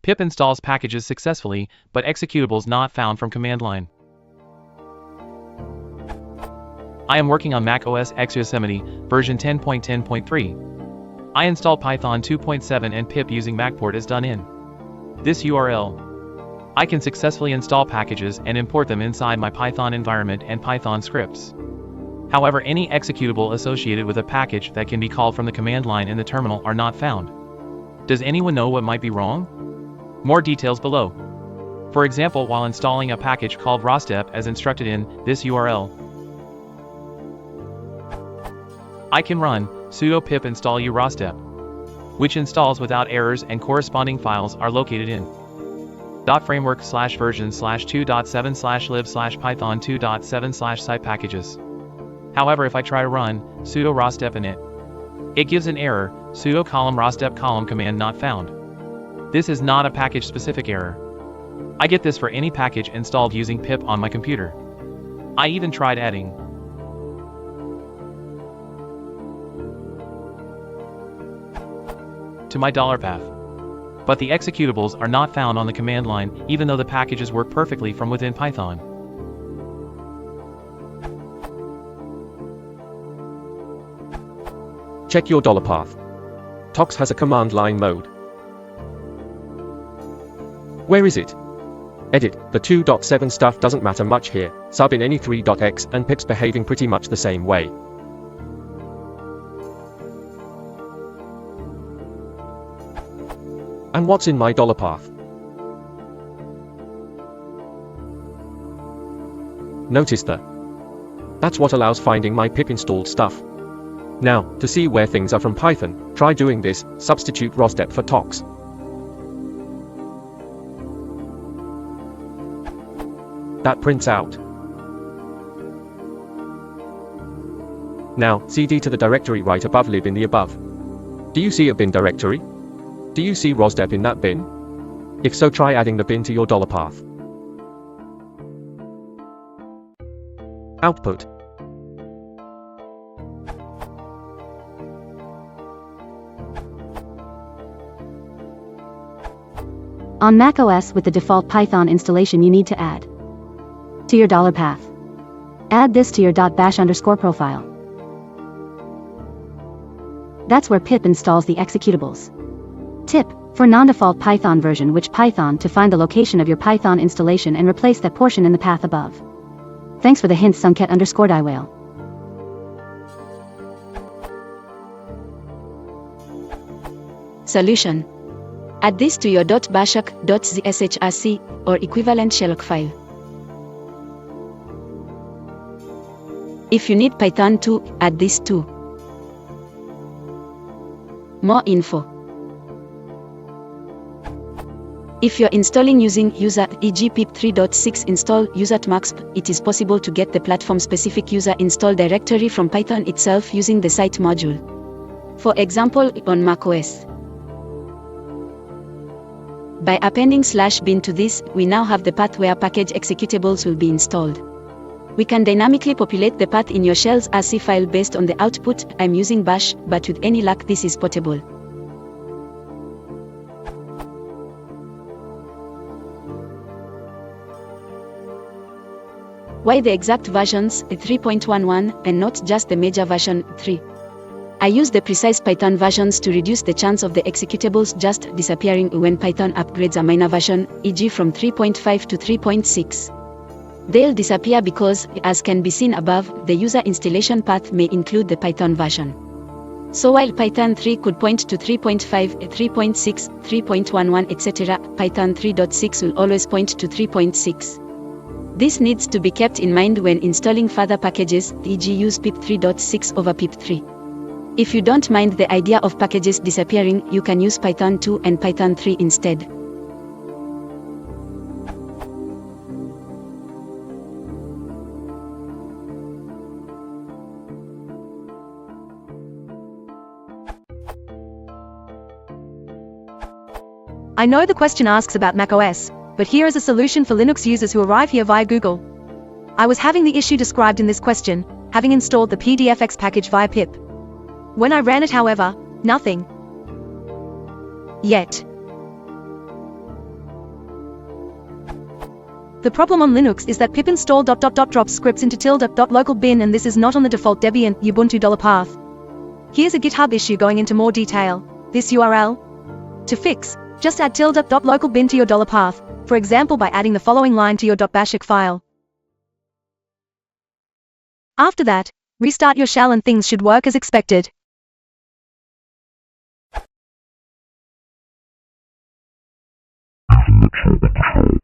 Pip installs packages successfully, but executables not found from command line. I am working on macOS X Yosemite, version 10.10.3. I installed Python 2.7 and pip using macport is done in this URL. I can successfully install packages and import them inside my Python environment and Python scripts. However, any executable associated with a package that can be called from the command line in the terminal are not found. Does anyone know what might be wrong? More details below. For example, while installing a package called rostep as instructed in this URL, I can run sudo pip install urostep, which installs without errors, and corresponding files are located in .framework/version/2.7/lib/python 2.7/site packages. However, if I try to run sudo rostep init, it gives an error, sudo column rostep column command not found. This is not a package specific error. I get this for any package installed using pip on my computer. I even tried adding to my $path. But the executables are not found on the command line, even though the packages work perfectly from within Python. Check your $path. Tox has a command line mode. Where is it? Edit, the 2.7 stuff doesn't matter much here, sub in any 3.x and pip's behaving pretty much the same way. And what's in my $path? Notice that's what allows finding my pip installed stuff. Now, to see where things are from Python, try doing this, substitute rostep for tox. That prints out. Now, cd to the directory right above lib in the above. Do you see a bin directory? Do you see rostep in that bin? If so, try adding the bin to your $path. Output. On macOS with the default Python installation, you need to add to your $path. Add this to your .bash_profile. That's where pip installs the executables. Tip: for non-default Python version, which Python to find the location of your Python installation and replace that portion in the path above. Thanks for the hints, Sunket_Daiwhale. Solution: add this to your .bashak.zshrc or equivalent shell file. If you need Python 2, add this too. More info. If you're installing using user, e.g. pip 3.6 install user@maxp, it is possible to get the platform-specific user install directory from Python itself using the site module. For example, on macOS. By appending /bin to this, we now have the path where package executables will be installed. We can dynamically populate the path in your shell's RC file based on the output. I'm using bash, but with any luck this is portable. Why the exact versions, 3.11, and not just the major version, 3? I use the precise Python versions to reduce the chance of the executables just disappearing when Python upgrades a minor version, e.g. from 3.5 to 3.6. They'll disappear because, as can be seen above, the user installation path may include the Python version. So while Python 3 could point to 3.5, 3.6, 3.11, etc., Python 3.6 will always point to 3.6. This needs to be kept in mind when installing further packages, e.g. use pip 3.6 over pip 3. If you don't mind the idea of packages disappearing, you can use Python 2 and Python 3 instead. I know the question asks about macOS, but here is a solution for Linux users who arrive here via Google. I was having the issue described in this question, having installed the PDFX package via pip. When I ran it, however, nothing. Yet. The problem on Linux is that pip install drops scripts into tilde.local bin, and this is not on the default Debian Ubuntu path. Here's a GitHub issue going into more detail. This URL. To fix, just add tilde.local bin to your $path, for example by adding the following line to your .bashik file. After that, restart your shell and things should work as expected. Executable.